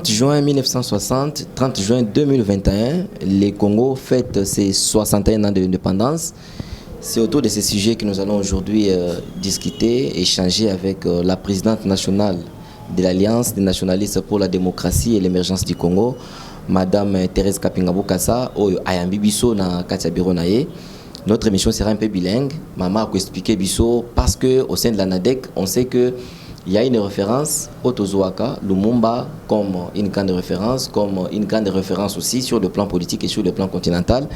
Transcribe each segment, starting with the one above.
30 juin 1960, 30 juin 2021, le Congo fête ses 61 ans d'indépendance. C'est autour de ces sujets que nous allons aujourd'hui discuter, échanger avec la présidente nationale de l'Alliance des nationalistes pour la démocratie et l'émergence du Congo, Madame Thérèse Kapinga Bokassa, Ayambi Bisso na Katia Bironaye. Notre émission sera un peu bilingue. Maman a expliqué Bisso parce qu'au sein de la NADEC, on sait que il y a une référence au Tozoaka, Lumumba comme une grande référence, comme une grande référence aussi sur le plan politique et sur le plan continental.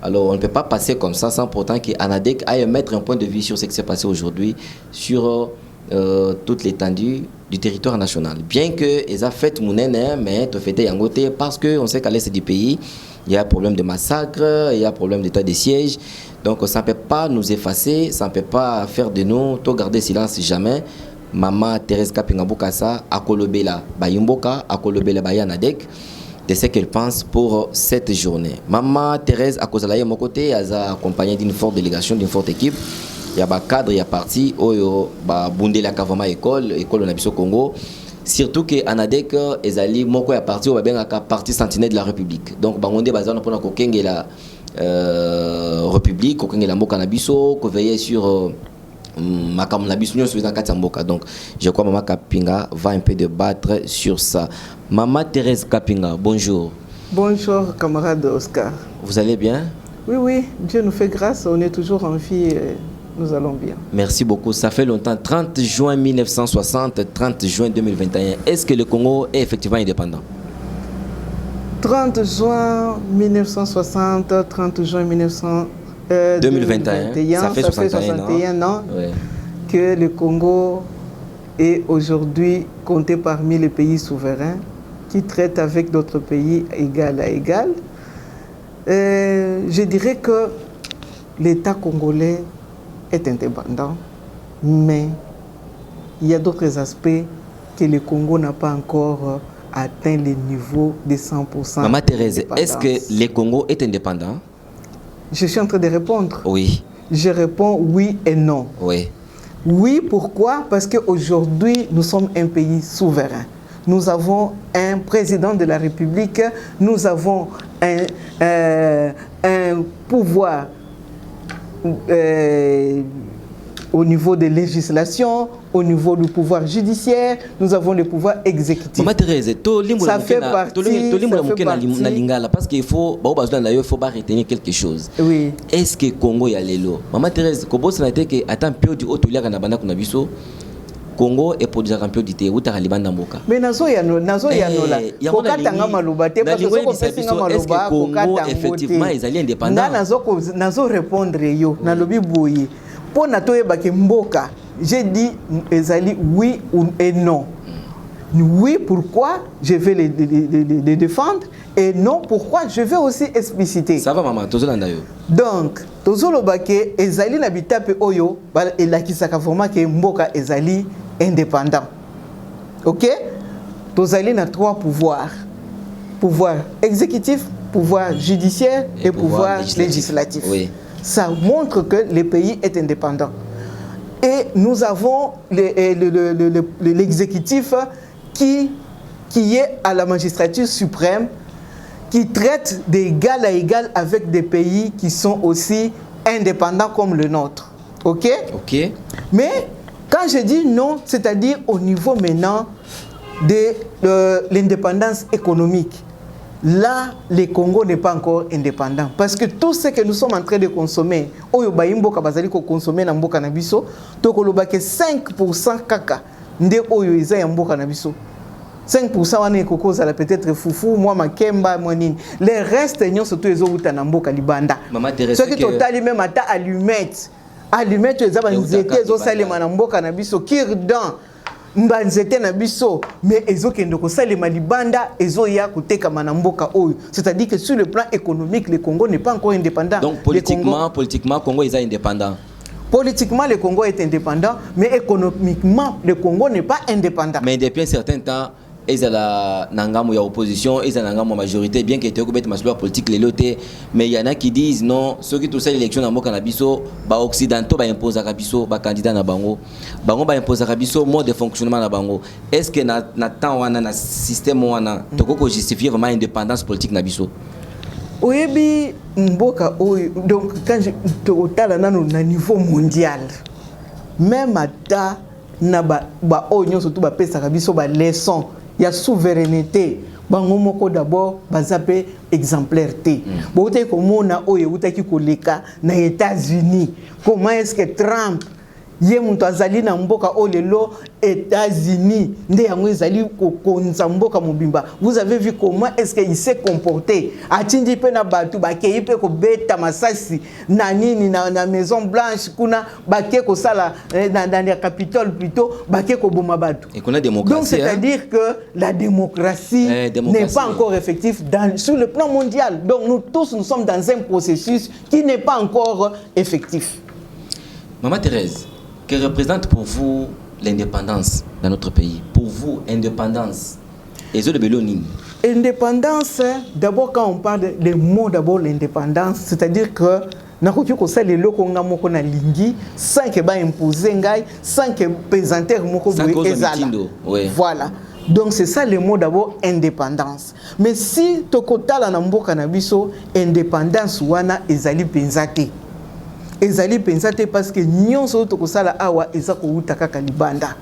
Alors on ne peut pas passer comme ça sans pourtant qu'Anadec aille mettre un point de vue sur ce qui s'est passé aujourd'hui sur toute l'étendue du territoire national. Bien que ils aient fait Mounene, mais tu fais Yangote parce qu'on sait qu'à l'est du pays, il y a un problème de massacre, il y a un problème d'état de siège. Donc ça ne peut pas nous effacer, ça ne peut pas faire de nous, tout garder silence jamais. Maman Thérèse Kapinga Bokassa a kolobela Bayimboka, a kolobela Bayanadek, de ce qu'elle pense pour cette journée. Maman Thérèse a causé mon côté, elle a accompagné d'une forte délégation, d'une forte équipe. Il y a un cadre, il y a parti, il y a Bundela Kavama école Nabiso Congo. Surtout que Anadek ezali moko ya parti au bien parti sentinelle de la République. Donc bangonde bazana pour kokenge la République, kokenge la mboka nabiso, ko veiller sur donc je crois que Maman Kapinga va un peu débattre sur ça. Maman Thérèse Kapinga, bonjour. Bonjour camarade Oscar. Vous allez bien? Oui, Dieu nous fait grâce, on est toujours en vie et nous allons bien. Merci beaucoup, ça fait longtemps. 30 juin 1960, 30 juin 2021. Est-ce que le Congo est effectivement indépendant? 30 juin 1960, 30 juin 2021, ça fait 61 ans ouais, que le Congo est aujourd'hui compté parmi les pays souverains qui traitent avec d'autres pays égal à égal. Je dirais que l'État congolais est indépendant, mais il y a d'autres aspects que le Congo n'a pas encore atteint le niveau de 100%. Maman Thérèse, est-ce que le Congo est indépendant? Je suis en train de répondre. Oui. Je réponds oui et non. Oui. Oui, pourquoi? Parce qu'aujourd'hui, nous sommes un pays souverain. Nous avons un président de la République, nous avons un pouvoir au niveau des législations, au niveau du pouvoir judiciaire, nous avons le pouvoir exécutif. Maman Thérèse, ça fait partie. Parce qu'il faut retenir quelque chose. Oui. Est-ce que Congo y a l'élo? Maman Thérèse, comment ça a été que attends peu du haut Congo est pour dire un peu d'ité ou t'as libanda mboka. Mais nazo ya là. Kokata nga maluba te parce que soko pesi nga maluba kokata effectivement ils allaient indépendants. Nazo répondre yo na lobi boyi. Pour na toyeba ke mboka, j'ai dit ezali oui ou et non. Oui, pourquoi je vais les défendre, et non, pourquoi je vais aussi expliciter. Ça va maman, donc tozoloba ke ezali na bitape oyo elakisaka vraiment ke mboka ezali indépendant. OK? Tozali na trois pouvoirs. Pouvoir exécutif, pouvoir judiciaire et pouvoir législatif. Oui. Ça montre que le pays est indépendant. Et nous avons l'exécutif qui est à la magistrature suprême, qui traite d'égal à égal avec des pays qui sont aussi indépendants comme le nôtre. OK? OK. Mais quand je dis non, c'est-à-dire au niveau maintenant de l'indépendance économique, là, le Congo n'est pas encore indépendant. Parce que tout ce que nous sommes en train de consommer, oyo bayimboka bazali ko consommer na mboka na biso, to koloba ke 5% kaka nde oyo eza ya mboka na biso. 5% wana ekokoza la peut-être fufu, moi makemba, moi nini. Les restes nyon surtout ezo uta na mboka libanda. Maman Thérèse, ce qui total même ata allumette. Allumette eza banzete ezo salema na mboka na biso kirdan. Mbanzete na biso mais ezokende ko salema libanda ezoya kuteka manamboka oyo, c'est-à-dire que sur le plan économique le Congo n'est pas encore indépendant. Donc politiquement Congo est indépendant. Politiquement le Congo est indépendant, mais économiquement le Congo n'est pas indépendant. Mais depuis un certain temps ezala nangamo ya opposition, ezala nangamo majorité, bien que tu aies ma politique les lotés, mais il y en a qui disent non, ceux qui tout ça l'élection dans Moka Nabiso, ba occidentaux ba impose à Kabiso, ba candidat na bango, bango ba impose à Kabiso mode de fonctionnement na bango. Est-ce que na temps wana na système wana, to ko justifier vraiment indépendance politique na biso? Oyebi mboka oyo, donc quand je totala na niveau mondial, même ata na ba oyo surtout ba pesa Kabiso ba leçon ya souveraineté bango moko d'abord bazape exemplaire. Bo te komona oyo utaki koleka na États-Unis, comment est-ce que Trump ye muntu azali na mboka olelo États-Unis nde yango ezali kokonza mboka mobimba. Vous avez vu comment est-ce qu'il s'est comporté, atindi pe na batu bakei pe ko beta masasi na nini na Maison Blanche kuna bake ko sala dans le Capitole plutôt bake ko boma batu. Et qu'on a démocratie. Donc c'est-à-dire que la démocratie n'est pas encore effective sur le plan mondial. Donc nous tous nous sommes dans un processus qui n'est pas encore effectif. Maman Thérèse, que représente pour vous l'indépendance dans notre pays? Pour vous, indépendance, et de Belloni. Indépendance, d'abord quand on parle des mots, d'abord l'indépendance, c'est-à-dire que nakoki ko sala loko nga moko na lingi sans que ba imposer ngai, sans que présenter moko boye ezala. Voilà. Donc c'est ça le mot d'abord indépendance. Mais si tokotala na mboka na biso indépendance wana ezali penzate. Ezali pensate parce que nyonso tokosala awa ezako utaka kalibanda.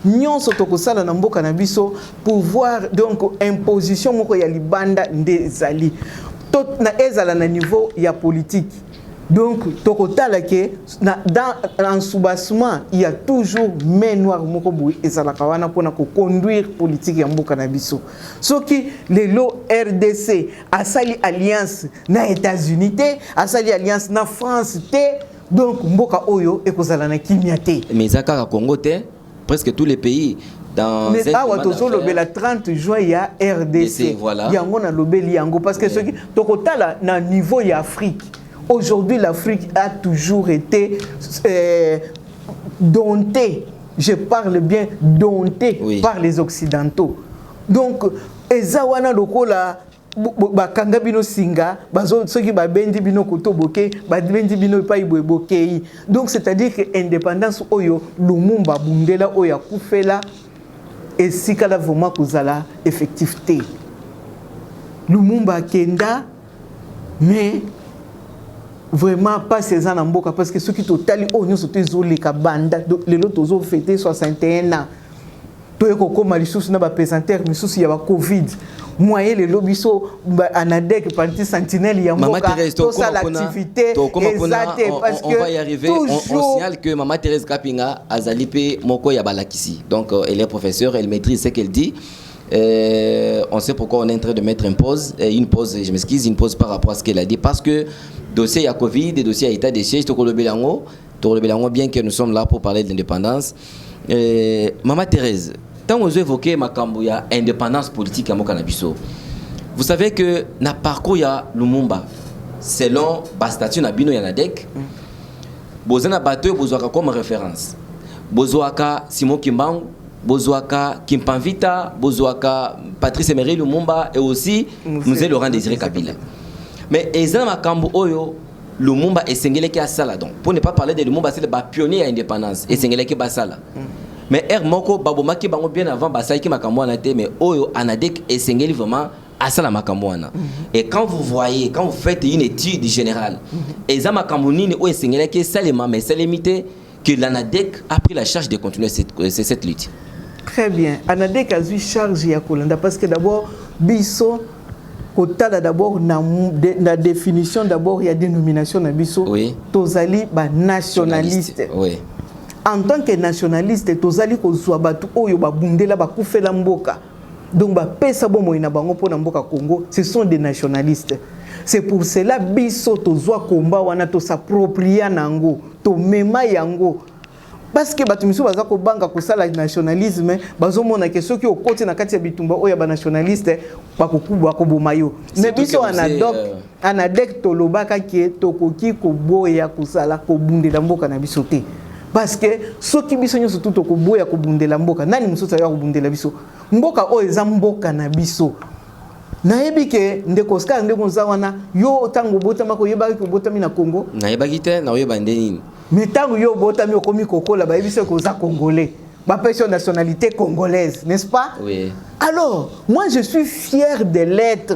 Nyonso tokosala na mboka na biso pouvoir donc imposition moko ya libanda nde ezali. Tot na ezala na niveau ya politique. Donc tokotala ke dans en soubassement il y a toujours main noire moko boui ezala kawana pona ko conduire politique ya mboka na biso. Soki lelo RDC asali alliance na États-Unis te, asali alliance na France te, donc mboka oyo ekozala na kimia te. Mais zakaka Congo te, presque tous les pays dans mais awa tozo lobela 30 juin ya RDC. Voilà. Yango na lobeli yango parce que soki tokotala na niveau ya Afrique. Aujourd'hui, l'Afrique a toujours été domptée, je parle bien domptée par les Occidentaux. Donc, ezawana lokola bakanga bino singa, bazo soki babendi bino koto boke, babendi bino pa ibokei. Donc, c'est-à-dire que indépendance oyo Lumumba bundela oya kufela et sikala vraiment kozala effectivité. Lumumba kenda mais vraiment pas ces ans en boka parce que ceux qui totali on sont tous les kabanda les autres ont fêté 61 ans to eko koma lisusu na ba présenter misusu ya ba covid moyen les lobiso anadek parti sentinelle ya mboka to ça l'activité exacte parce que on va y arriver on signale que Maman Thérèse Kapinga azalipe moko ya balakisi donc elle est professeure, elle maîtrise ce qu'elle dit. On sait pourquoi on est en train de mettre une pause, je m'excuse, une pause par rapport à ce qu'elle a dit, parce que dossier à Covid, des dossiers à état de siège, bien que nous sommes là pour parler de l'indépendance. Maman Thérèse, tant vous évoquez makambo ya indépendance politique à Mokanabiso, vous savez que na parcours ya Lumumba, selon Bastatue Nabino Yanadek, bozana bateau bozwaka comme référence, bozwaka Simon Kimbangu, Bozouaka Kimpanvita, Bozouaka Patrice Emery Lumumba et aussi Mzee Laurent Désiré Kabila. Mais Ezana Makambo Oyo, Lumumba et Sengeleke Asala. Donc, pour ne pas parler de Lumumba, c'est le pionnier à l'indépendance et Sengeleke Basala. Mais Moko Babomaki Bango bien avant Basaiki Makambo Anate, mais Oyo Anadek et Sengeli vraiment Asala Makambo Ana. Et quand vous voyez, quand vous faites une étude générale, Ezana Makambo Nini Oyo Sengeleke Salema, mais c'est limité que l'ANADEC a pris la charge de continuer cette lutte. Très bien. Anadek a eu charge ya Kolanda parce que d'abord biso kotala d'abord la définition d'abord il y a dénomination na biso tozali ba nationaliste. Oui. En tant que nationaliste tozali ko zwa batu oyo ba bundela ba kufela mboka. Donc ba pesa bomo ina bango pona mboka Congo, ce sont des nationalistes. C'est pour cela biso tozwa komba wana to s'approprier nango, to mema yango. Parce que batumiso baza ko banga ko sala nationalisme bazo mona ke soki okoti na kati ya bitumba oya ba nationaliste bakokubwa ko bomayo. Mais biso anadek to lobaka ke tokoki ko boya ko sala ko bundela mboka na biso te. parce que ceux qui biso nyo surtout ko boya ko bundela mboka nani mususu ya ko bundela biso mboka o eza mboka na biso nayebi ke ndeko Oscar ndeko zawana yo tango botama ko yeba ko botami na Congo nayebaki te na oyeba ndeni mais tango yo botami okomi kokola ba yebiso ko za congolais ba pension nationalité congolaise n'est-ce pas? Oui. Alors moi je suis fier de l'être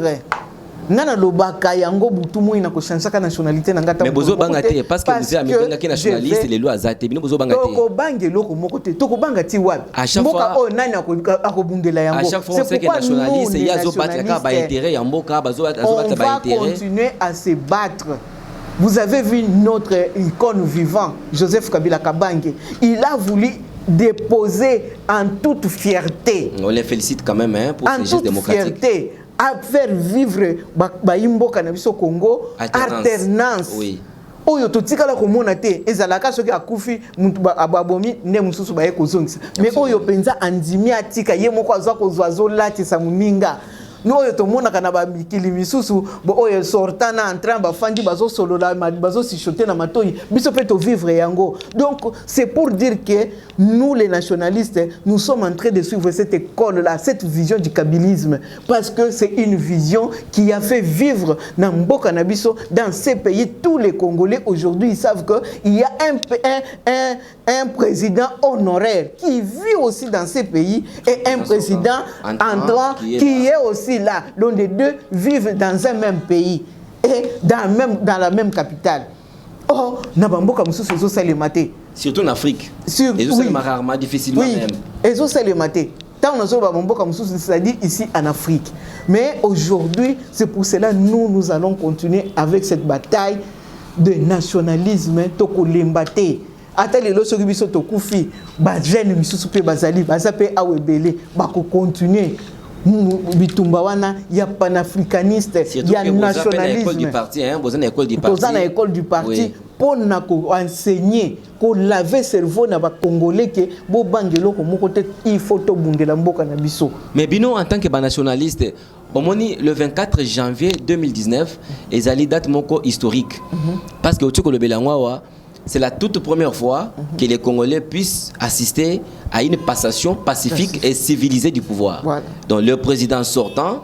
ngana lobaka yango butu moi na ko changer ka nationalité na ngata mais bozo bangate parce que vous avez amené ki nationaliste les lois azate bino bozo bangate toko bange loko moko te toko banga ti wapi mboka o nani akobundela yango c'est pourquoi nationaliste ya zo bataka ba intérêt ya mboka bazo ba intérêt on va continuer à se battre. Vous avez vu notre icône vivant Joseph Kabila Kabange, il a voulu déposer en toute fierté, on les félicite quand même hein, pour ces gestes démocratiques, fierté à faire vivre Baimboka na biso Congo alternance. Oui. Oyo totikala komona te ezalaka soki akufi muntu ababomi ne mususu baye kozongisa mais oyo penza andimi atika ye moko azwa kozwa zolatisa muninga nous oyo na ba mikili misusu bo oyo sortana entrant ba fandi bazo solola bazo sichoter na matoi biso pe to vivre yango. Donc c'est pour dire que nous les nationalistes nous sommes en train de suivre cette école là, cette vision du kabylisme, parce que c'est une vision qui a fait vivre na mboka na biso dans ces pays. Tous les Congolais aujourd'hui ils savent que il y a un président honoraire qui vit aussi dans ces pays et un président entrant qui est aussi là, dont les deux vivent dans un même pays et dans la même capitale. Oh, Nabamboka Moussou, c'est ça le maté. Surtout en Afrique. Et c'est rarement difficilement oui. Même. Et ça le maté. Tant on a Nabamboka Moussou, c'est-à-dire ici en Afrique. Mais aujourd'hui, c'est pour cela que nous allons continuer avec cette bataille de nationalisme toko lembate. Ata lelo soki biso tokufi ba jeune misusu pe bazali bazape awebele bako continuer bitumba wana ya panafricaniste ya nationalisme école du parti hein bozana école du parti bozana école du parti pour na ko enseigner ko laver cerveau na ba congolais que bo bangelo ko moko te il faut to bundela mboka na biso. Mais bino en tant que nationaliste omoni le 24 janvier 2019 ezali date moko historique parce que otiko le belangwa c'est la toute première fois que les Congolais puissent assister à une passation pacifique et civilisée du pouvoir. Voilà. Donc le président sortant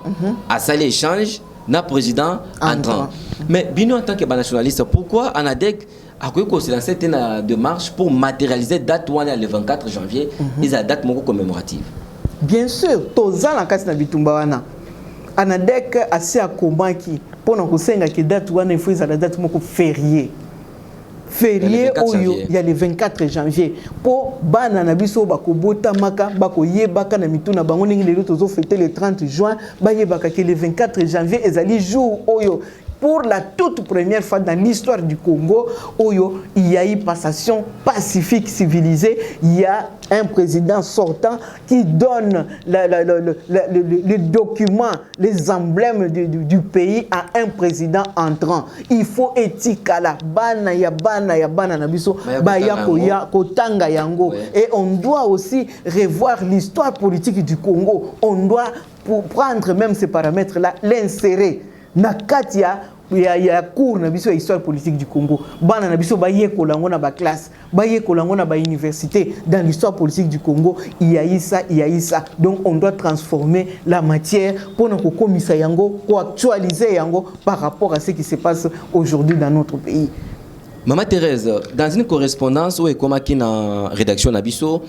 a sali échange na président entrant. Mais Bino en tant que nationaliste, pourquoi Anadek a lancé une démarche pour matérialiser date le 24 janvier et la date commémorative? Bien sûr, tozan la kasi na bitumba wana. Anadek asi a convaincu pour nous senga que date wana il faut la date moko férié. Férié il y a le 24 janvier pour bana na biso bako botamaka bako yebaka na mituna bango ningi lelo tozo fêter le 30 juin ba yebaka que le 24 janvier ezali jour oyo pour la toute première fois dans l'histoire du Congo oyo il y a eu passation pacifique civilisée. Il y a un président sortant qui donne le document, les emblèmes du pays à un président entrant. Il faut éthique à la bana ya bana na biso ba ya kotanga yango. Et on doit aussi revoir l'histoire politique du Congo. On doit pour prendre même ces paramètres là l'insérer Nakatia il y a cours na biso histoire politique du Congo. Bana na biso ba yekolango na ba classe, ba yekolango na ba université dans l'histoire politique du Congo, il y a eu ça, il y a eu ça. Donc on doit transformer la matière pour nous komisa yango, pour actualiser yango par rapport à ce qui se passe aujourd'hui dans notre pays. Maman Thérèse, dans une correspondance où est comme qui na rédaction na biso,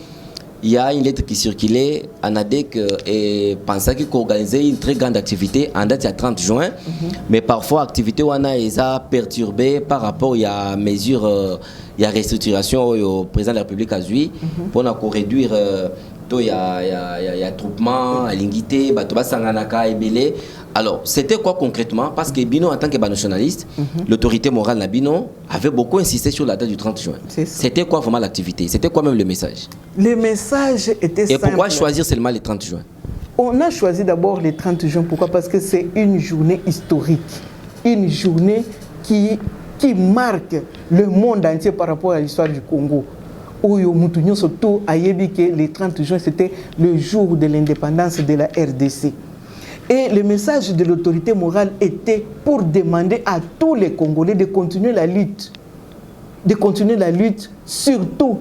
il y a une lettre qui circulait en ADEC et pensait qu'il organisait une très grande activité en date du 30 juin. Mais parfois, l'activité a perturbé par rapport à mesures, il y a restructuration au président de la République à Zui pour réduire il y a attroupement, à l'ingité, Sanganaka et Belé. Alors, c'était quoi concrètement? Parce que Bino, en tant que nationaliste, l'autorité morale de Bino avait beaucoup insisté sur la date du 30 juin. C'était quoi vraiment l'activité? C'était quoi même le message? Le message était simple. Et pourquoi choisir seulement le 30 juin? On a choisi d'abord le 30 juin. Pourquoi? Parce que c'est une journée historique. Une journée qui marque le monde entier par rapport à l'histoire du Congo. Oyo Moutounio surtout a dit que le 30 juin c'était le jour de l'indépendance de la RDC. Et le message de l'autorité morale était pour demander à tous les Congolais de continuer la lutte. De continuer la lutte, surtout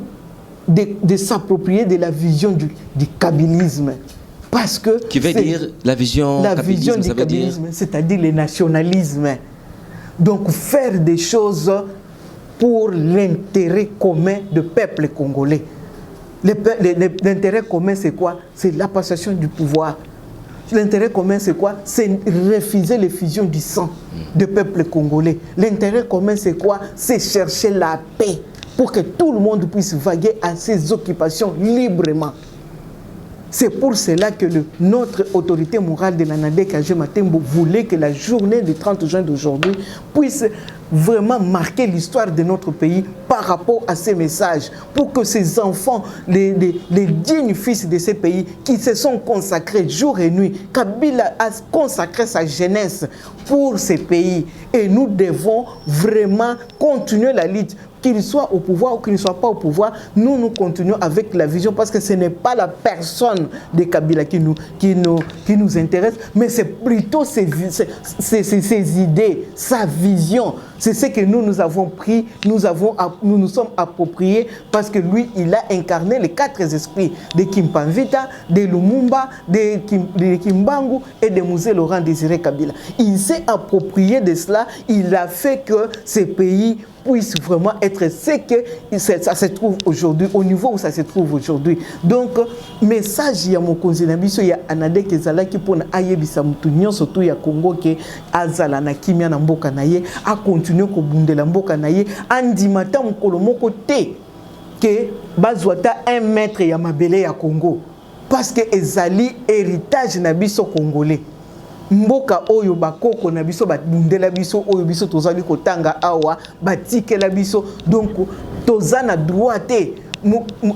de s'approprier de la vision du kabylisme. Parce que qui veut dire la vision du kabylisme, c'est-à-dire le nationalisme. Donc faire des choses pour l'intérêt commun du peuple congolais. L'intérêt commun, c'est quoi? C'est la passation du pouvoir. L'intérêt commun, c'est quoi? C'est refuser l'effusion du sang du peuple congolais. L'intérêt commun, c'est quoi? C'est chercher la paix pour que tout le monde puisse vaguer à ses occupations librement. C'est pour cela que notre autorité morale de l'ANADEC, AG Matembo, voulait que la journée du 30 juin d'aujourd'hui puisse vraiment marquer l'histoire de notre pays par rapport à ces messages, pour que ces enfants, les dignes fils de ces pays qui se sont consacrés jour et nuit, Kabila a consacré sa jeunesse pour ces pays. Et nous devons vraiment continuer la lutte. Qu'il soit au pouvoir ou qu'il ne soit pas au pouvoir, nous continuons avec la vision, parce que ce n'est pas la personne de Kabila qui nous intéresse, mais c'est plutôt ses idées, sa vision. C'est ce que nous avons pris, nous nous sommes appropriés, parce que lui, il a incarné les 4 esprits de Kimpanvita, de Lumumba, de Kimbangu et de Musée Laurent Désiré Kabila. Il s'est approprié de cela, il a fait que ces pays puisse vraiment être ce que ça se trouve aujourd'hui, au niveau où ça se trouve aujourd'hui. Donc, message ya mokonzi na biso ya ANADEC ezalaki pona ayebisa mutu nyonso to ya Congo ke azala na kimia na mboka na ye, a continuer ko bundela mboka na ye, andimata mukolo moko te ke bazwata 1 mètre ya mabele ya Congo, parce que ezali héritage na biso congolais. Mboka oyo bakoko na biso babundela biso oyo biso tozali kotanga awa batikela biso, donc tozana droit te.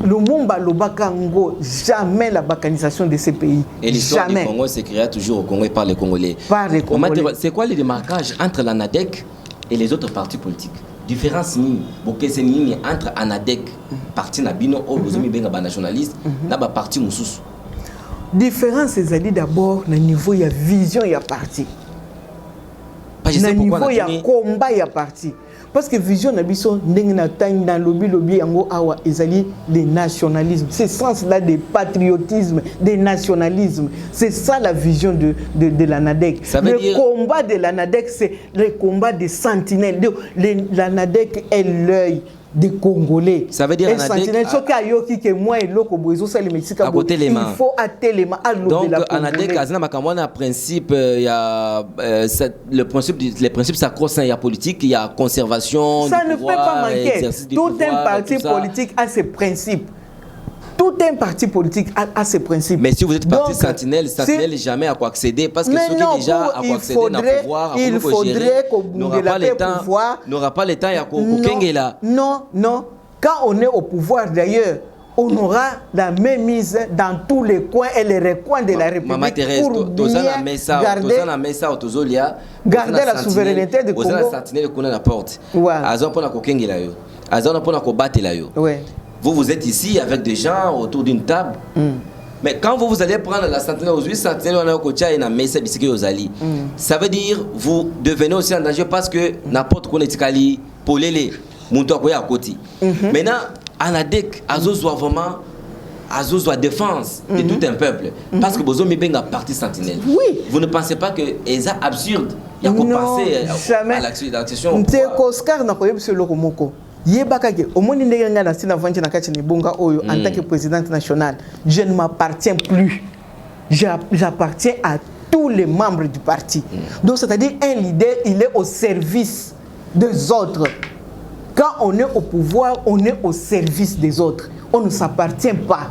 Lumumba lobaka ngo jamais la balkanisation de ces pays. Et l'histoire du Congo s'écrira toujours au Congo et par les Congolais. Par les Congolais. C'est quoi les démarquages entre l'ANADEC et les autres partis politiques? Différence ni bokeseni entre ANADEC parti na bino o bozomi benga ba nationaliste na ba parti mususu. Différence ezali d'abord na niveau ya vision ya parti. Na niveau ya combat ya parti. Parce que vision na biso ndenge na tang dans lobby yango awa ezali le nationalisme. C'est sens là de patriotisme, de nationalisme. C'est ça la vision de l'ANADEC. Le combat de l'ANADEC, c'est le combat des sentinelles. L'ANADEC est l'œil des Congolais. Ça veut dire ANADEC il faut atteler donc ANADEC a principe, il y a le principe sacro-saint, il y a politique, il y a conservation. Ça ne peut pas manquer. Tout un parti politique a ses principes. Tout un parti politique a ses principes. Mais si vous êtes parti sentinelle jamais à quoi accéder, parce que ceux qui déjà à quoi accéder dans le pouvoir, il faudrait n'aura pas le temps à Kengela. Non. Quand on est au pouvoir d'ailleurs, on aura la même mise dans tous les coins et les recoins de la République pour bien garder la souveraineté du Congo. Vous êtes ici avec des gens autour d'une table. Mais quand vous allez prendre la sentinelle aux 8 sentinelles, ça veut dire vous devenez aussi en danger, parce que n'importe quoi n'est pour les à côté. Maintenant, ANADEC a vraiment la défense de tout un peuple. Parce que vous avez un parti sentinelle. Oui. Vous ne pensez pas que c'est absurde? Il y a qu'à passer à l'action. Oscar n'a pas eu ce locomoko. Yebakake, au monde ndenge na sina vanji na kati ni bonga oyo en tant que présidente nationale, je ne m'appartiens plus. J'appartiens à tous les membres du parti. Donc c'est-à-dire un leader, il est au service des autres. Quand on est au pouvoir, on est au service des autres. On ne s'appartient pas.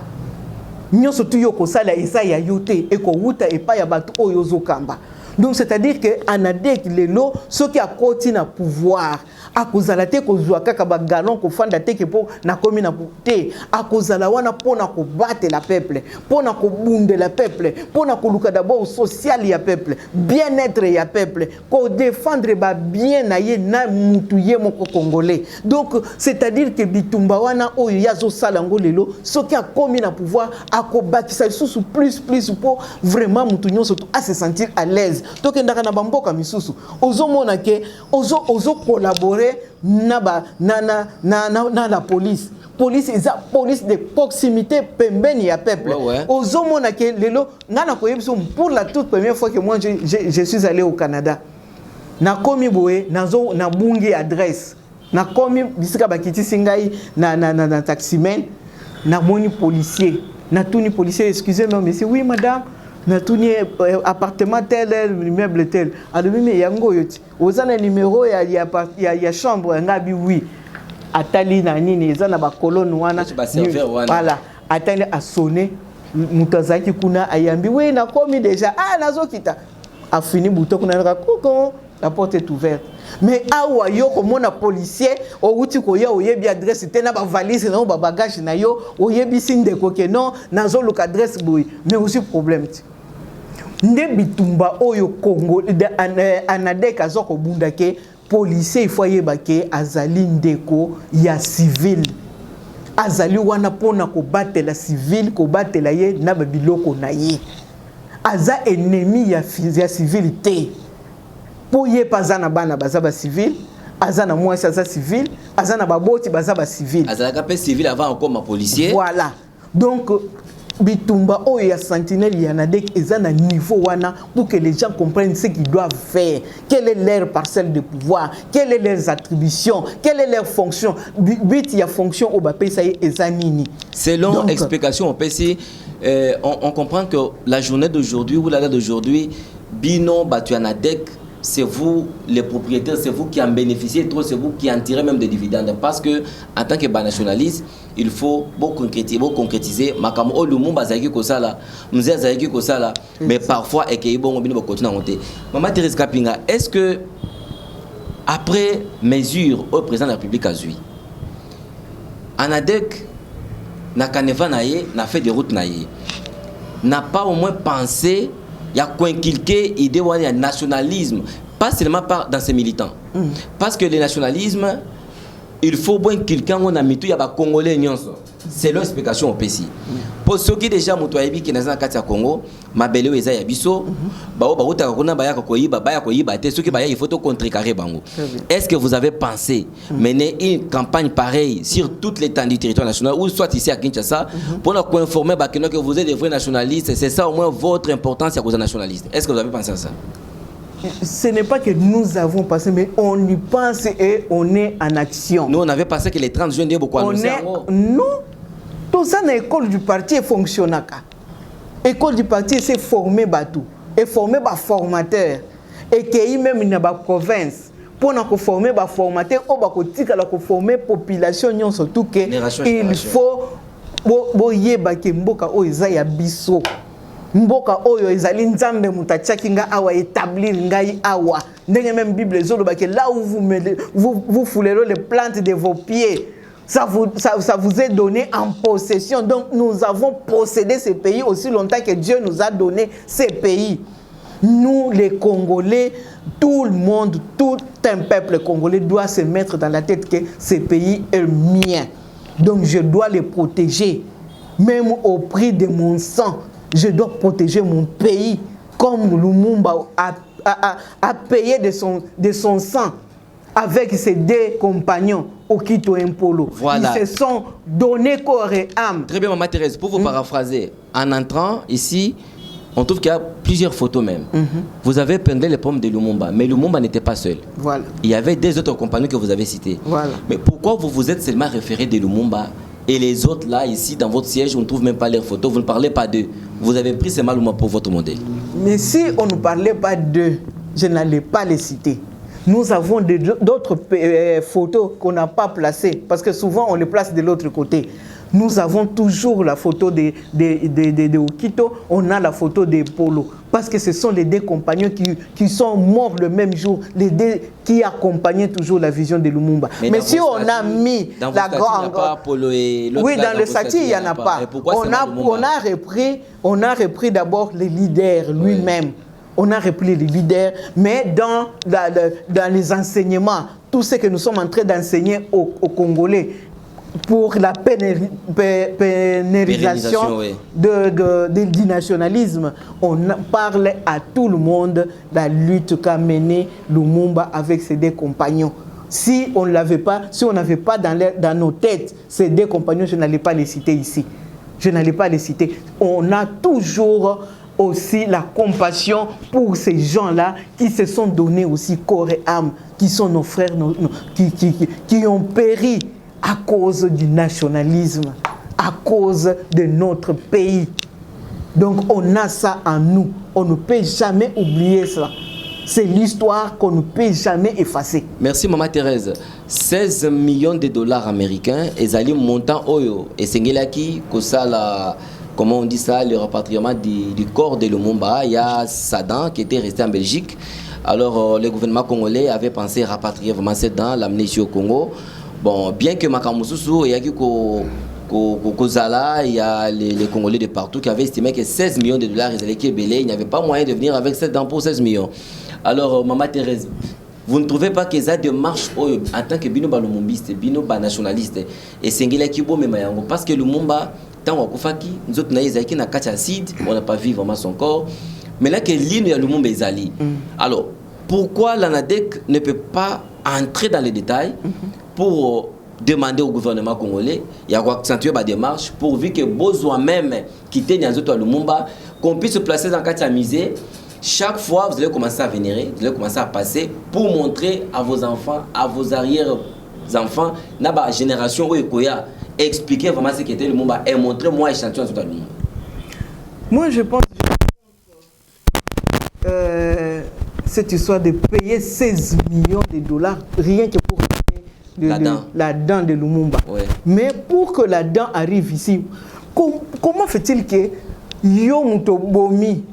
Nyo sotu yo ko sala esa ya yote e ko wuta e pa ya batu oyo zokamba. Donc c'est-à-dire que ANADEC lelo ceux qui a côté na pouvoir a kozala te kozwa kaka ba galon ko fanda te ke po na komi na te a kozala wana pona ko battre la peuple, pona ko bunde la peuple, pona ko luka d'abord social ya peuple, bien-être ya peuple, ko défendre ba bien na ye na mutuye moko congolais. Donc c'est-à-dire que bitumba wana oyo yazo sala ngo lelo ceux qui a komi na pouvoir a ko bakisa sous plus pour vraiment mutu nyonso à se sentir à l'aise. Donc ndaka na bamboka misusu ozo mona ke ozo collaborer na la police police de proximité pembeni ya peuple. Ozomona ke lelo ngana koyebso pour la toute première fois que moi je suis allé au Canada. Na komi boye nazo na bungi adresse. Na komi bisika bakiti singai na taximen na moni policier. Na tuni policier, excusez-moi monsieur, oui madame, na tuni appartement tel, immeuble tel. Alobi me yango yoti. Ozana numéro ya chambre ngabi oui. Atali na nini ezana ba colonne wana. Voilà, atali a sonné mutazaki kuna ayambi oui na komi déjà nazo kita. A fini bouton kuna na koko. La porte est ouverte. Mais awa yo komona policier o wuti ko ya oyebi adresse tena ba valise na ba bagage na yo oyebi sinde ko ke non nazo luka adresse boy mais aussi problème ti. Nde bitumba oyo Congo anadek azoko bunda ke policier il faut yeba ke azali ndeko ya civil. Azali wana pona ko batela civil ko batela ye na ba biloko na ye. Aza ennemi ya civilité. Pour y passer bana bazaba civil, azana moi ça civil, azana baboti bazaba civil. Azana capé civil avant encore ma policier. Voilà. Donc bitumba o ya sentinelle yanadek ezana niveau wana pour que les gens comprennent ce qu'ils doivent faire, quelle est leur parcelle de pouvoir, quelles sont leurs attributions, quelle est leur fonction. But ya fonction au bapé ça est ezanini. Selon explication on peut si on comprend que la journée d'aujourd'hui ou la date d'aujourd'hui bino batuanadek c'est vous les propriétaires, c'est vous qui en bénéficiez trop, c'est vous qui en tirez même des dividendes. Parce que en tant que nationaliste, il faut beaucoup concrétiser. Makamo Lumumba Zaki Kosala, nous Zaki Kosala, mais parfois et que bon on continue à monter. Maman Thérèse Kapinga, est-ce que après mesure au président de la République a joué, Anadek na Kaneva naye, na fait des routes naye, n'a pas au moins pensé il y a quoi inculquer idée de nationalisme, pas seulement dans ces militants. Parce que le nationalisme, il faut bien quelqu'un on a mis tout, il y a des Congolais. C'est leur explication au PC. Pour ceux qui déjà motoyebi qui nazana kati ya Congo, mabele eza ya biso, bao baruta kuna baya koyiba te ceux qui baya il faut contrecarrer bango. Est-ce que vous avez pensé mener une campagne pareille sur toute l'étendue du territoire national ou soit ici à Kinshasa pour nous informer que vous êtes des vrais nationalistes, c'est ça au moins votre importance à cause des nationalistes. Est-ce que vous avez pensé à ça? Ce n'est pas que nous avons pensé, mais on y pense et on est en action. Nous, on avait pensé que les 30 jeunes beaucoup Non, tout ça dans l'école du parti est fonctionnel. L'école du parti c'est formé batou, et formé par formateur, et qui même dans la province. Pour nous former par formateur, on va former population surtout que il faut mboka oyo ezali nzambe mutachaki nga awa établir ngai awa ndenge même Bible ezoloba que là où vous foulerez les plantes de vos pieds ça vous est donné en possession. Donc nous avons possédé ce pays aussi longtemps que Dieu nous a donné ces pays. Nous les Congolais, tout le monde, tout un peuple congolais doit se mettre dans la tête que ce pays est mien. Donc je dois les protéger même au prix de mon sang. Je dois protéger mon pays comme Lumumba a payé de son sang avec ses deux compagnons au Quito Impolo. Voilà. Ils se sont donnés corps et âme. Très bien, Maman Thérèse, pour vous paraphraser, en entrant ici, on trouve qu'il y a plusieurs photos même. Vous avez peint les pommes de Lumumba, mais Lumumba n'était pas seul. Voilà. Il y avait des autres compagnons que vous avez cités. Voilà. Mais pourquoi vous vous êtes seulement référé de Lumumba et les autres là, ici, dans votre siège, on ne trouve même pas leurs photos, vous ne parlez pas d'eux. Vous avez pris ces Lumumba pour votre modèle. Mais si on ne parlait pas d'eux, je n'allais pas les citer. Nous avons d'autres photos qu'on n'a pas placées, parce que souvent on les place de l'autre côté. Nous avons toujours la photo de Okito, on a la photo de Polo. Parce que ce sont les deux compagnons qui sont morts le même jour, les deux qui accompagnaient toujours la vision de Lumumba. Mais si on a mis la grande... Oui, dans le statut, il n'y en a pas. On a repris d'abord le leader lui-même. On a repris les leaders, mais dans les enseignements, tout ce que nous sommes en train d'enseigner aux Congolais, pour la pénalisation du nationalisme, on parle à tout le monde de la lutte qu'a menée Lumumba avec ses deux compagnons. Si on ne l'avait pas, si on n'avait pas dans nos têtes ces deux compagnons, je n'allais pas les citer ici. Je n'allais pas les citer. On a toujours aussi la compassion pour ces gens-là qui se sont donnés aussi corps et âme, qui sont nos frères, qui ont péri à cause du nationalisme, à cause de notre pays. Donc on a ça en nous. On ne peut jamais oublier ça. C'est l'histoire qu'on ne peut jamais effacer. Merci Maman Thérèse. 16 millions de dollars américains et ali montant oyo et sengelaki kosala, comment on dit ça, le rapatriement du corps de Lumumba. Il y a Sadan qui était resté en Belgique. Alors le gouvernement congolais avait pensé rapatrier vraiment Sadan, l'amener ici au Congo. Bon, bien que Makamususu et Kozala, il y a les Congolais de partout qui avaient estimé que 16 millions de dollars ils allaient Kébélé, il n'y avait pas moyen de venir avec 7 dents pour 16 millions. Alors, Maman Thérèse, vous ne trouvez pas que ça démarche en tant que bino balumumbiste, bino nationaliste, et sengela kibo memayango, parce que Lumumba, tant wakufaki, nous autres naïzaki na kacha acide, on n'a pas vu vraiment son corps, mais là que l'île ya Lumumba est ali. Alors, pourquoi l'ANADEC ne peut pas entrer dans les détails pour demander au gouvernement congolais, il y a accentuer la démarche pour vu que besoin même quitter Nyanzoto à Lumumba, qu'on puisse se placer dans Katia Musée. Chaque fois, vous allez commencer à vénérer, vous allez commencer à passer pour montrer à vos enfants, à vos arrière-enfants, dans la génération où Ekoya, expliquer vraiment ce qu'était le Lumumba et montrer moi échantillon sur le Lumumba. Moi, je pense cette histoire de payer 16 millions de dollars rien que pour la dent de Lumumba. Ouais. Mais pour que la dent arrive ici, comment fait-il que yo muto bomi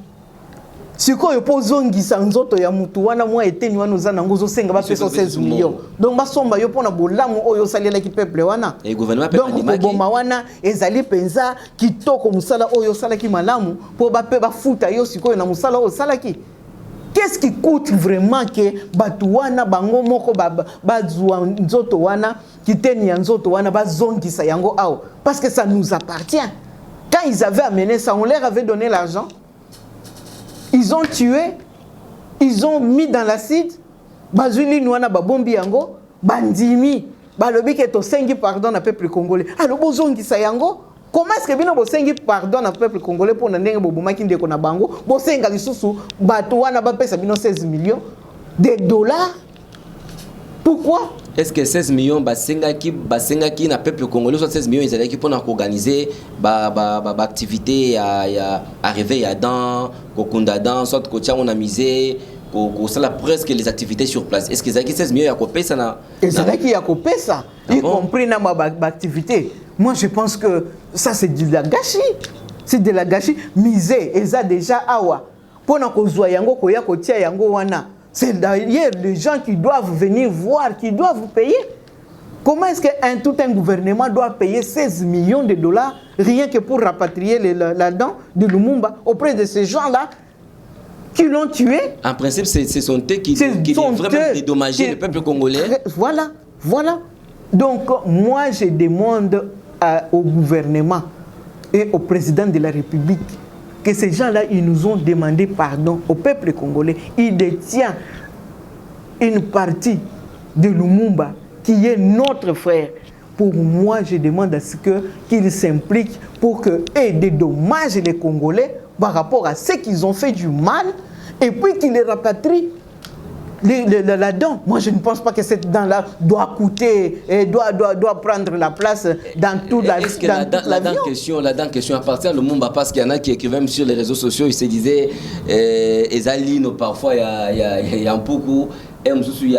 siko yo pozongi sanzoto ya mutu wana mwa eteni wana uzana ngozo senga ba peso 16 millions. Donc basomba yo pona bolamu oyo salela ki peuple wana. Et gouvernement peut animer. Donc boma wana ezali penza kitoko musala oyo salaki malamu po ba pe ba futa yo siko na musala oyo salaki. Qu'est-ce qui coûte vraiment que Batouana, Bango Moko, Bazouan, Nzoto wana, Kiteni Nzoto wana, Bazongi Sayango Ao? Parce que ça nous appartient. Quand ils avaient amené ça, on leur avait donné l'argent. Ils ont tué, ils ont mis dans l'acide, Bazuli Nouana, Babombi Yango, Bandimi, Balobi Keto Sengi pardon à peuple congolais. Alors, Bozongi Sayango. Comment est-ce que bino bosengi pardon au peuple congolais pour ndenge bobomaki ndeko na bango bosenga lisusu bato wana ba pesa bino 16 millions de dollars? Pourquoi? Est-ce que 16 millions basengaki na peuple congolais, soit 16 millions ils allaient pour organiser activité à arriver à dans kokunda dans soit kotia on a misé ça presque les activités sur place. Est-ce que ça 16 millions ya kopesa na ezalaki ya kopesa y compris na ma activité? Moi, je pense que ça, c'est de la gâchis. C'est de la gâchis. Misé, et ça déjà, awa. Pendant qu'on soit yango, koya kotia yango wana. C'est d'ailleurs les gens qui doivent venir voir, qui doivent payer. Comment est-ce tout un gouvernement doit payer 16 millions de dollars rien que pour rapatrier la dent de Lumumba auprès de ces gens-là qui l'ont tué? En principe, c'est son thé qui doit vraiment dédommager le peuple congolais. Voilà, voilà. Donc, moi, je demande au gouvernement et au président de la République que ces gens-là, ils nous ont demandé pardon au peuple congolais. Il détient une partie de Lumumba qui est notre frère. Pour moi, je demande à ce qu'ils s'impliquent pour qu'ils dédommagent les Congolais par rapport à ce qu'ils ont fait du mal et puis qu'ils les rapatrient. La dent, moi je ne pense pas que cette dent-là doit coûter et doit prendre la place dans toute la vie. Est-ce que la dent question appartient à Lumumba? Parce qu'il y en a qui écrivaient même sur les réseaux sociaux, ils se disaient Ezalino, parfois il y a un beaucoup. Il y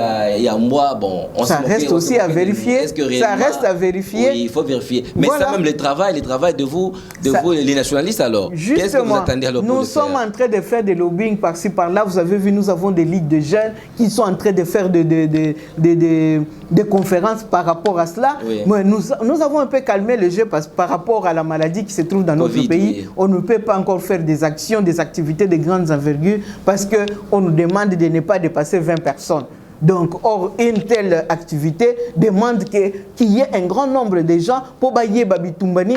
a moi, bon, ça reste aussi à vérifier. Ça reste à vérifier. Oui, il faut vérifier. Mais voilà. Ça même le travail de vous, les nationalistes alors. Qu'est-ce que vous attendez alors nous sommes en train de faire des lobbying par-ci par-là. Vous avez vu, nous avons des ligues de jeunes qui sont en train de faire des conférences par rapport à cela. Oui. Mais nous avons un peu calmé le jeu par rapport à la maladie qui se trouve dans notre pays. Oui. On ne peut pas encore faire des actions, des activités de grandes envergures parce qu'on nous demande de ne pas dépasser 20 personnes. Donc, or, une telle activité demande qu'il y ait un grand nombre de gens pour bailler babitumbani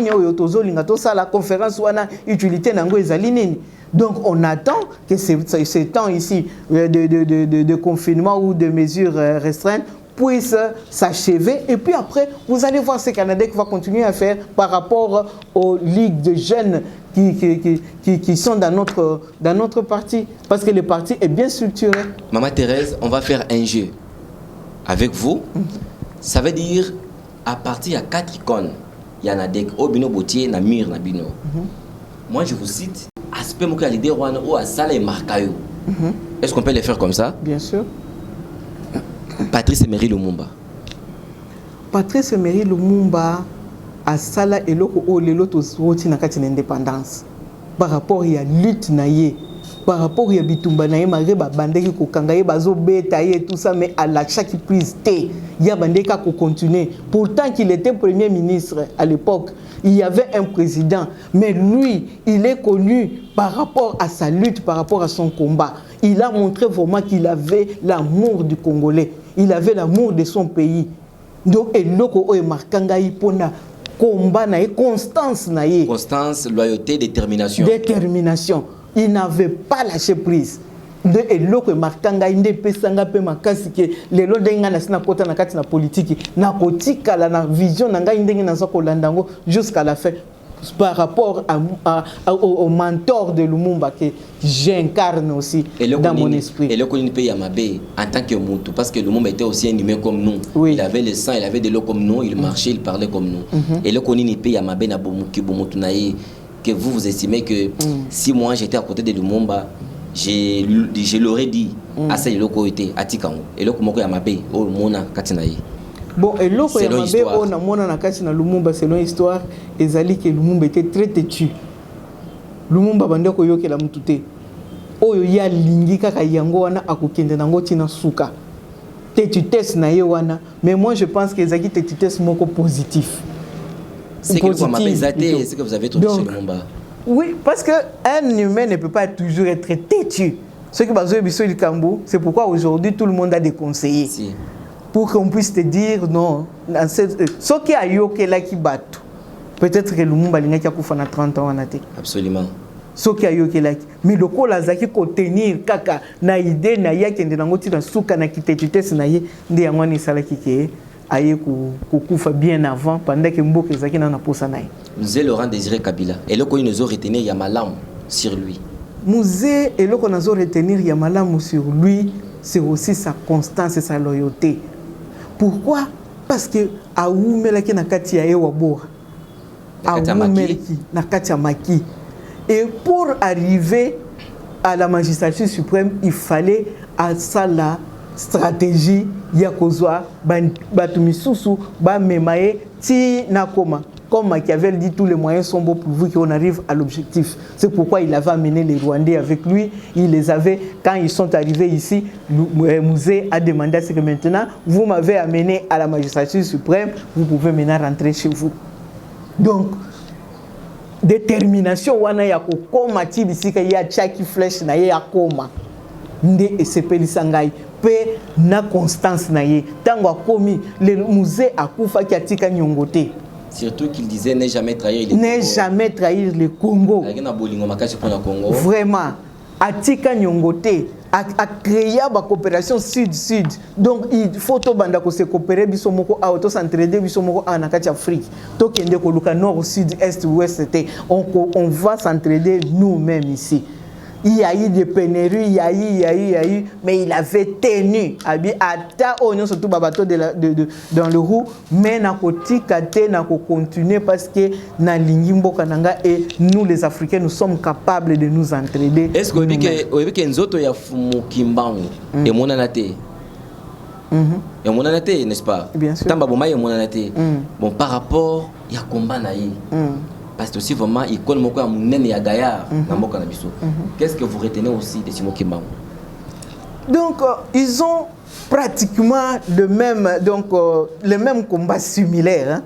la conférence ou la utilité nango ezalineni. Donc, on attend que ces temps ici de confinement ou de mesures restreintes puisse s'achever. Et puis après, vous allez voir ce qu'Anadec va continuer à faire par rapport aux ligues de jeunes qui sont dans notre parti. Parce que le parti est bien structuré. Maman Thérèse, on va faire un jeu avec vous. Ça veut dire, à partir de 4 icônes, il y en a des Obino Botier, Namir, Nabino. Moi, je vous cite, aspect mon l'idée ou à Sala et Marcayo. Est-ce qu'on peut les faire comme ça? Bien sûr. Patrice Emery Lumumba. Patrice Emery Lumumba a Sala et l'autre l'autre indépendance. Par rapport à la lutte naïe, par rapport à Bitumba naïe, Mareba Bandeki Kokangaye, Bazo Betaye, tout ça, mais à la chaque prise T, il y a Bandeka qui continue. Pourtant qu'il était premier ministre à l'époque, il y avait un président, mais lui, il est connu par rapport à sa lutte, par rapport à son combat. Il a montré vraiment qu'il avait l'amour du Congolais, il avait l'amour de son pays. Donc, et loko est markangaï pona combat naïe, constance naïe. Constance, loyauté, détermination. Détermination. Il n'avait pas lâché prise. Et loko markanga inde pesanga pe makasi ke lelo denga na sina kota na kati na politique na kotika la na vision na ngai ndenge na soko landango jusqu'à la fin par rapport au mentor de Lumumba que j'incarne aussi dans mon esprit. Et le Konini Pe Yamabe en tant que Moutou, parce que Lumumba était aussi un humain comme nous. Oui. Il avait le sang, il avait de l'eau comme nous, il marchait, il parlait comme nous. Et le Konini Pe Yamabe na Bomuki Bomutu naïe que vous estimez que si moi j'étais à côté de Lumumba, je l'aurais dit à ce loko était à Tikango. Et le Komoko Yamabe au Mona Katinaï. Bon, et loko Yamabe au na Mona na Katina Lumumba selon l'histoire, ezali que Lumumba était très têtu. Lumumba bandeko yoke la mutute. Oyo ya lingi kaka yango wana akokende nango tina suka. Têtutesse na ye wana, mais moi je pense que ezaki têtutesse moko positif. C'est que vous avez trouvé chez Lumumba. Oui, parce qu'un humain ne peut pas toujours être têtu. Ce qui c'est pourquoi aujourd'hui tout le monde a des conseillers. Si. Pour qu'on puisse te dire non. Ce qui a yoké là qui bat. Peut-être que Lumumba a fait 30 ans. Absolument. Ce qui a yoké là. Mais le coup là, qui contenir kaka na idée na ya qui est dans le souka na qui têtutesse na ye ndi yangwani sala qui aye kukufa bien avant pendant que Mboka Zaki n'a pas ça. Musée Laurent Désiré Kabila et le qu'on nous a retenu il y a malam sur lui. Musée et le qu'on nous a retenu il y a malam sur lui, c'est aussi sa constance et sa loyauté. Pourquoi? Parce que Aoumelaki na kati ya Ewabora, Aoumelaki na kati ya Maki. Et pour arriver à la magistrature suprême, il fallait à ça la stratégie ya kozwa batumisusu ba memaye ti nakoma. Comme Machiavel dit, tous les moyens sont bons pour qu'on arrive à l'objectif. C'est pourquoi il avait amené les Rwandais avec lui. Il les avait, quand ils sont arrivés ici, le musée a demandé à ce que maintenant, vous m'avez amené à la magistrature suprême, vous pouvez maintenant rentrer chez vous. Donc, détermination, wana ya kokoma tibisika ya chaki flèche na ya koma. Nde esepeli sangai. Pe na constance na ye. Tango akomi, le musée akufa ki atika nyongote. Surtout qu'il disait ne jamais trahir le Congo. Ne jamais trahir le Congo. Vraiment. Atika Nyongote a créé la coopération sud-sud. Donc il faut que se coopérer bisomoko a auto s'entraider bisomoko en Afrique. Donc il y a nord, sud, est, ouest. On va s'entraider nous-mêmes ici. Il y a eu des pénuries, il y a eu, mais il avait tenu. Ata on surtout babato dans le roue, mais na kotikate na ko continuer parce que na lingimbo kananga et nous les Africains nous sommes capables de nous entraider. Est-ce que nzoto ya fumukimbangu et monanate? Et monanate, n'est-ce pas? Bien sûr. Tamba boma et monanate. Bon par rapport il y a combat naïe. Parce que aussi vraiment il connaît beaucoup à Mounene et à Gaillard dans Moka Nabiso. Qu'est-ce que vous retenez aussi de Simon Kimbangu? Donc ils ont pratiquement le même combat similaire. Hein?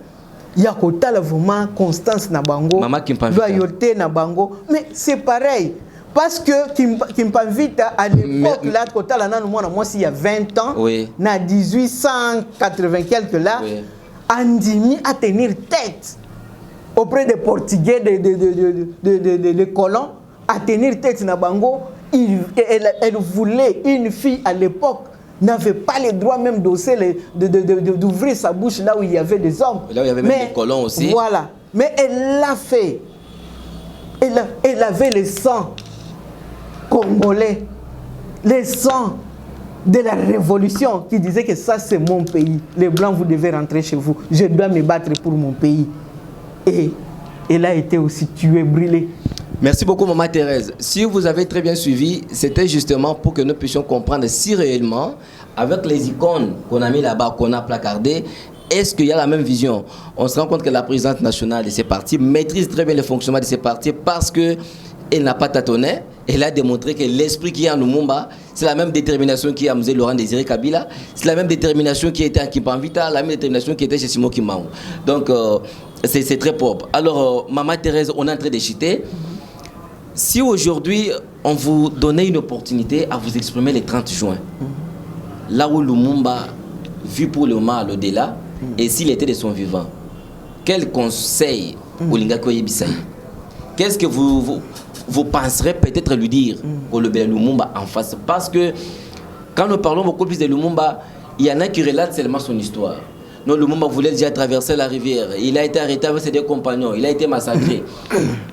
Il y a vraiment constance na bango, loyauté na bango, mais c'est pareil. Parce que Kimpavita à l'époque là, moi il y a 20 ans, oui. Na 1880 quelques là, oui. Andimi à tenir tête auprès des Portugais, des colons, à tenir tête na bango. Elle voulait une fille à l'époque n'avait pas le droit même d'ouvrir sa bouche là où il y avait des hommes. Là où il y avait même des colons aussi. Voilà. Mais elle l'a fait. Elle avait le sang congolais, le sang de la révolution qui disait que ça c'est mon pays. Les Blancs, vous devez rentrer chez vous. Je dois me battre pour mon pays. Et elle a été aussi tuée, brûlée. Merci beaucoup, Maman Thérèse. Si vous avez très bien suivi, c'était justement pour que nous puissions comprendre si réellement, avec les icônes qu'on a mis là-bas, qu'on a placardées, est-ce qu'il y a la même vision? On se rend compte que la présidente nationale de ces partis maîtrise très bien le fonctionnement de ces partis parce qu'elle n'a pas tâtonné. Elle a démontré que l'esprit qui est en Lumumba, c'est la même détermination qui a amusé Laurent Désiré Kabila, c'est la même détermination qui était à Kimpamvita, la même détermination qui était chez Simon Kimao. Donc, c'est très propre. Alors, Maman Thérèse, on est en train de chuter. Si aujourd'hui, on vous donnait une opportunité à vous exprimer le 30 juin, là où Lumumba vit pour le moment à l'au-delà, et s'il était de son vivant, quel conseil Olinga Koyebisaï? Qu'est-ce que vous penserez peut-être lui dire au Lumumba en face? Parce que quand nous parlons beaucoup plus de Lumumba, il y en a qui relatent seulement son histoire. Non, Lumumba voulait déjà traverser la rivière. Il a été arrêté avec ses deux compagnons. Il a été massacré.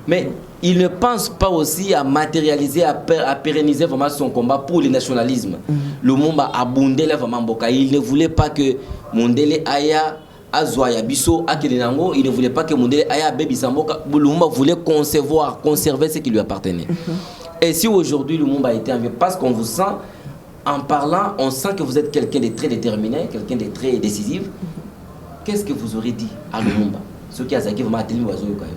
Mais il ne pense pas aussi à matérialiser, à pérenniser vraiment son combat pour le nationalisme. Lumumba a bondé vraiment Mboka. Il ne voulait pas que Mondele Aya, Azoya Bisso, Akelenango, il ne voulait pas que Mondele Aya, Baby Samboka. Lumumba voulait conserver ce qui lui appartenait. Et si aujourd'hui Lumumba a été enlevé, parce qu'on vous sent, en parlant, on sent que vous êtes quelqu'un de très déterminé, quelqu'un de très décisif. Qu'est-ce que vous aurez dit à Lumumba? Ce qui a zaki vraiment attendu oiseau yokayo.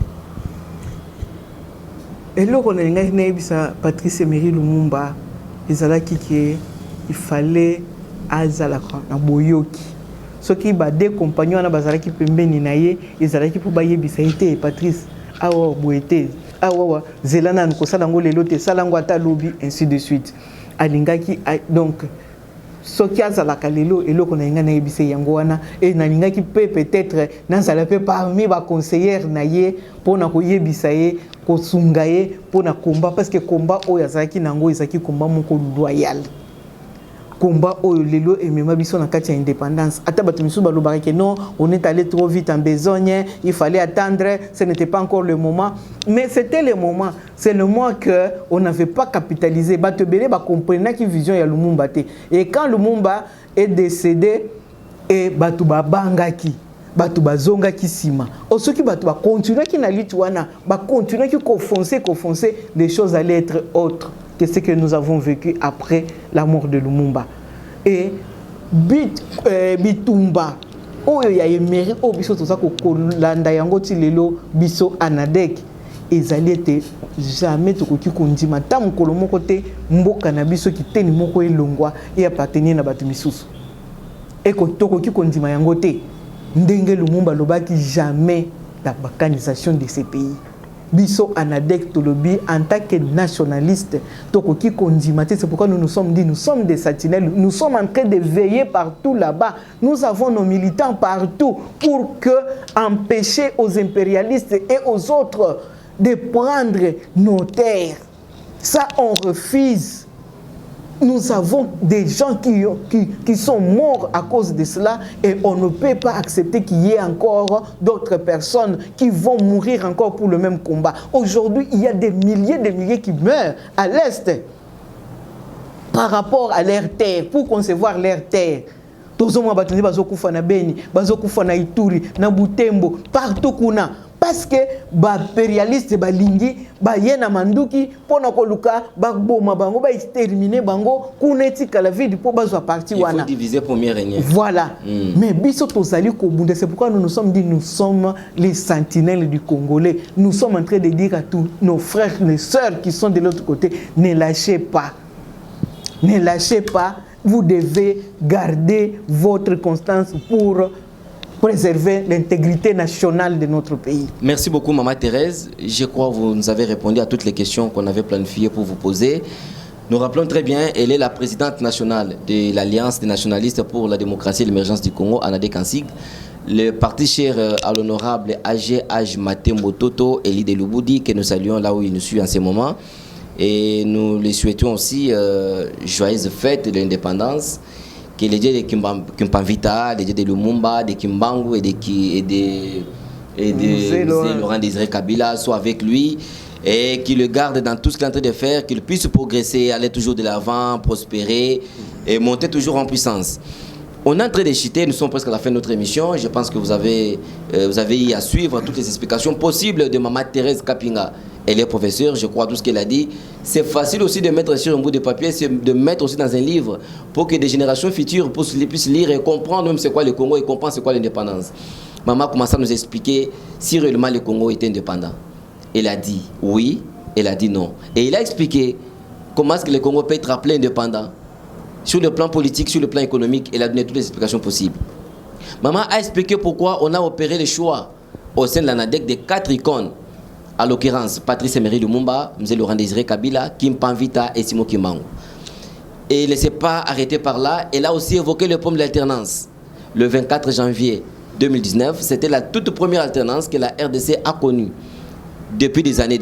Et là, on a eu Patrice Emery Lumumba, il fallait azalaka na boyoki. Ce qui ba des compagnons na bazalaki pembeni na ye, ezalaki pour baye bisaité Patrice awa boete, awa zelana nkosa dango lelo te salango ata lobi ainsi de suite. Alingaki donc ce qui a zalaka lelo eloko na nga na yebise yango wana et na lingaki peut-être na zala pe parmi ba conseillers na ye pona ko yebisa ye ko sunga ye pona combat parce que combat o yazaki nango ezaki combat moko loyal. Combat au lelo et même biso na kati ya indépendance ata bato misu balobaki que non on est allé trop vite en besogne, il fallait attendre, ce n'était pas encore le moment, mais c'était le moment, c'est le moment que on n'avait pas capitalisé bato belé ba comprendre qui vision ya Lumumba te. Et quand Lumumba est décédé et bato ba bangaki bato bazongaki sima osoki bato ba continuer ki na lutte wana ba continuer ki ko foncer les choses allaient être autres que ce que nous avons vécu après la mort de Lumumba. Et Bitumba, oyo ya Emery o biso toza ko kolanda yango ti lelo biso anadek ezali ete jamais tokoki kondima ta mokolo moko te mboka na biso kiteni moko elongwa e appartenir na bato misusu. Et tokoki kondima yango te ndenge Lumumba lobaki jamais la balkanisation de ces pays. Biso anadek tolobi en tant que nationaliste tokoki kondimate. C'est pourquoi nous nous sommes dit nous sommes des sentinelles, nous sommes en train de veiller partout là-bas, nous avons nos militants partout pour que empêcher aux impérialistes et aux autres de prendre nos terres. Ça on refuse. Nous avons des gens qui sont morts à cause de cela et on ne peut pas accepter qu'il y ait encore d'autres personnes qui vont mourir encore pour le même combat. Aujourd'hui, il y a des milliers qui meurent à l'Est par rapport à leur terre, pour concevoir leur terre. Parce que impérialiste balingi bayena manduki pona koluka baboma bango ba exterminer bango kunetika la vie du po bazwa parti wana. Il faut diviser pour mieux régner. Voilà. Mais biso tozali ko bunda, c'est pourquoi nous nous sommes dit nous sommes les sentinelles du Congolais. Nous sommes en train de dire à tous nos frères, nos sœurs qui sont de l'autre côté, ne lâchez pas. Ne lâchez pas, vous devez garder votre constance pour préserver l'intégrité nationale de notre pays. Merci beaucoup, Maman Thérèse. Je crois que vous nous avez répondu à toutes les questions qu'on avait planifiées pour vous poser. Nous rappelons très bien, elle est la présidente nationale de l'Alliance des nationalistes pour la démocratie et l'émergence du Congo, Anadek Kansig. Le parti cher à l'honorable AG Matembo Toto, Elie de Luboudi, que nous saluons là où il nous suit en ce moment. Et nous lui souhaitons aussi joyeuse fête de l'indépendance. que les dieux de Kimpavita, les dieux de Lumumba, de Kimbangu et de Laurent Désiré Kabila soient avec lui et qu'il le garde dans tout ce qu'il est en train de faire, qu'il puisse progresser, aller toujours de l'avant, prospérer et monter toujours en puissance. On est en train de chuter, nous sommes presque à la fin de notre émission. Je pense que vous avez eu à suivre toutes les explications possibles de Maman Thérèse Kapinga. Elle est professeure, je crois tout ce qu'elle a dit. C'est facile aussi de mettre sur un bout de papier, c'est de mettre aussi dans un livre pour que des générations futures puissent lire et comprendre même c'est quoi le Congo et comprendre c'est quoi l'indépendance. Maman commence à nous expliquer si réellement le Congo était indépendant. Elle a dit oui, elle a dit non. Et il a expliqué comment est-ce que le Congo peut être appelé indépendant. Sur le plan politique, sur le plan économique, elle a donné toutes les explications possibles. Maman a expliqué pourquoi on a opéré le choix au sein de l'ANADEC des 4 icônes. À l'occurrence, Patrice Emery Lumumba, M. Laurent Désiré Kabila, Kimpavita et Simon Kimbangu. Et elle ne s'est pas arrêtée par là. Elle a aussi évoqué le problème de l'alternance. Le 24 janvier 2019, c'était la toute première alternance que la RDC a connue. Depuis des années,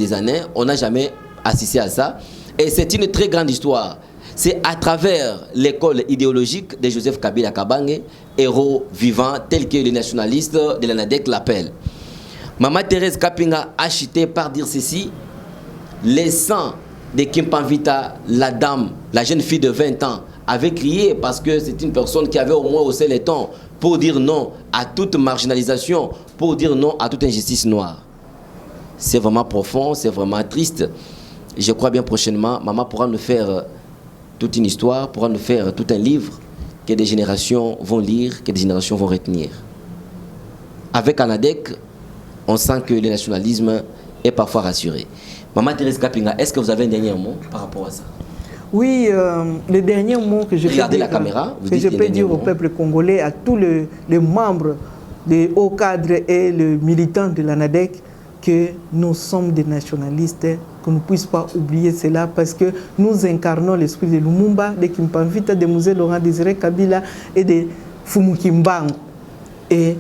on n'a jamais assisté à ça. Et c'est une très grande histoire. C'est à travers l'école idéologique de Joseph Kabila Kabange, héros vivant tel que les nationalistes de l'ANADEC l'appellent. Maman Thérèse Kapinga a chuté par dire ceci: les sangs de Kimpavita, la dame, la jeune fille de 20 ans, avait crié parce que c'est une personne qui avait au moins haussé les tons pour dire non à toute marginalisation, pour dire non à toute injustice noire. C'est vraiment profond, c'est vraiment triste. Je crois bien prochainement, maman pourra nous faire toute une histoire, pourra nous faire tout un livre que des générations vont lire, que des générations vont retenir. Avec ANADEC, on sent que le nationalisme est parfois rassuré. Maman Thérèse Kapinga, est-ce que vous avez un dernier mot par rapport à ça? Oui, le dernier mot que je peux dire au peuple congolais, à tous les membres des hauts cadres et les militants de l'ANADEC, que nous sommes des nationalistes, qu'on ne puisse pas oublier cela parce que nous incarnons l'esprit de Lumumba, de Kimpavita, de M. Laurent Désiré Kabila et de Fumu Kimbangu. Et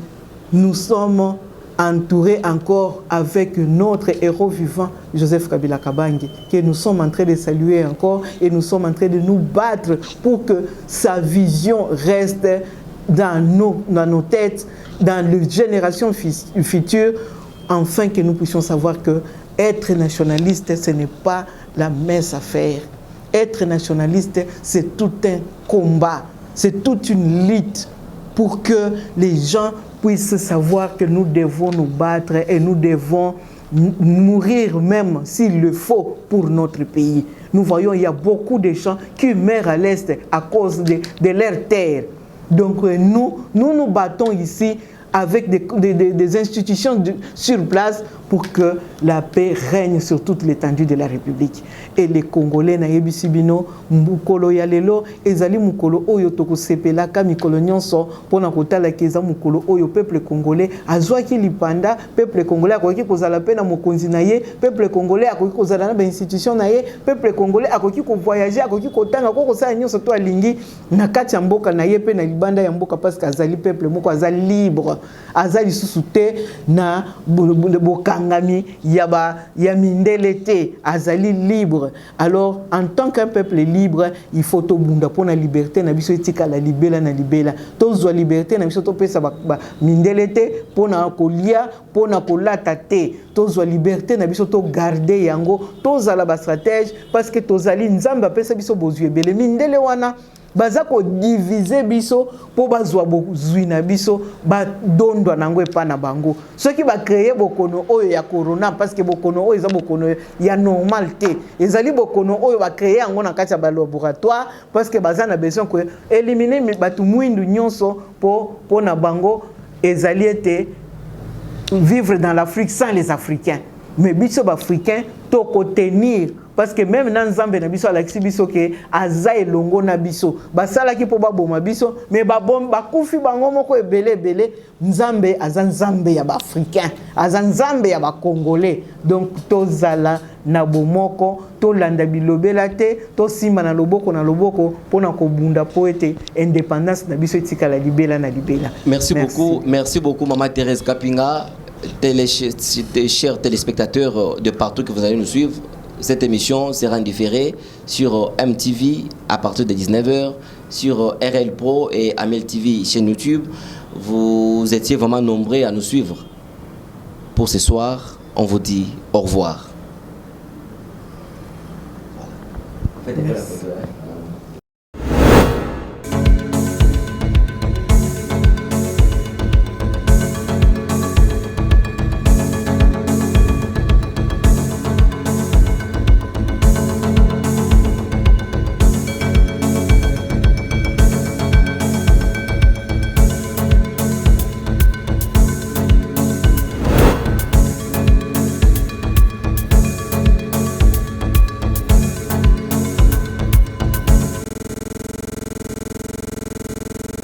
nous sommes entourés encore avec notre héros vivant, Joseph Kabila Kabange, que nous sommes en train de saluer encore et nous sommes en train de nous battre pour que sa vision reste dans nos têtes, dans les générations futures, afin que nous puissions savoir que être nationaliste, ce n'est pas la mince affaire. Être nationaliste, c'est tout un combat, c'est toute une lutte pour que les gens puissent savoir que nous devons nous battre et nous devons mourir même s'il le faut pour notre pays. Nous voyons il y a beaucoup de gens qui meurent à l'Est à cause de leur terre. Donc nous battons ici avec des institutions sur place pour que la paix règne sur toute l'étendue de la République. Et les Congolais, na yebisi bino, mukolo ya lelo, ezali mukolo oyo toko sepelaka mikolo nyonso, pona kotala keza mukolo oyo peuple congolais, azwaki lipanda, peuple congolais akoki kozala pe na mokonzi na ye, peuple congolais akoki kozala na ba institution na ye, peuple congolais akoki ko voyager, akoki kotanga ko kosala nyonso to alingi na kati ya mboka na ye pe na libanda ya mboka parce que azali peuple moko azali libre, azali susu te na bokangami ya mindele te, azali libre. Alors en tant qu'un peuple libre, il faut to bunda pona liberté na biso etika la libela na libela. Tozwa liberté na biso to pesa ba mindele te pona kolia, pona kolata te. Tozwa liberté na biso to garder yango, tozala ba stratège parce que tozali nzamba pesa biso bozwi ebele mindele wana. Baza ko diviser biso po bazwa bozwi na biso ba dondwa nango epa na bango. Ceux qui va créer bokono oyo ya corona parce que bokono oyo eza bokono ya normal te. Ezali bokono oyo ba créer yango na kati ya ba laboratoire parce que baza na besoin ko éliminer batu mwindu nyonso po na bango ezali ete vivre dans l'Afrique sans les Africains. Mais biso ba africain to ko tenir parce que même dans Nzambe na biso alakisi biso ke aza elongo na biso basala ki po baboma biso mais bakufi bango moko ebele Nzambe aza Nzambe ya ba africain aza Nzambe ya ba congolais donc tozala na bomoko to landa bilobela te to simba na loboko pona ko bunda po ete indépendance na biso etika la libela na libela. Merci beaucoup Maman Thérèse Kapinga. Chers téléspectateurs de partout que vous allez nous suivre, cette émission sera diffusée sur MTV à partir de 19h sur RL Pro et Amel TV chaîne YouTube. Vous étiez vraiment nombreux à nous suivre. Pour ce soir, on vous dit au revoir. Faites un peu la photo, hein.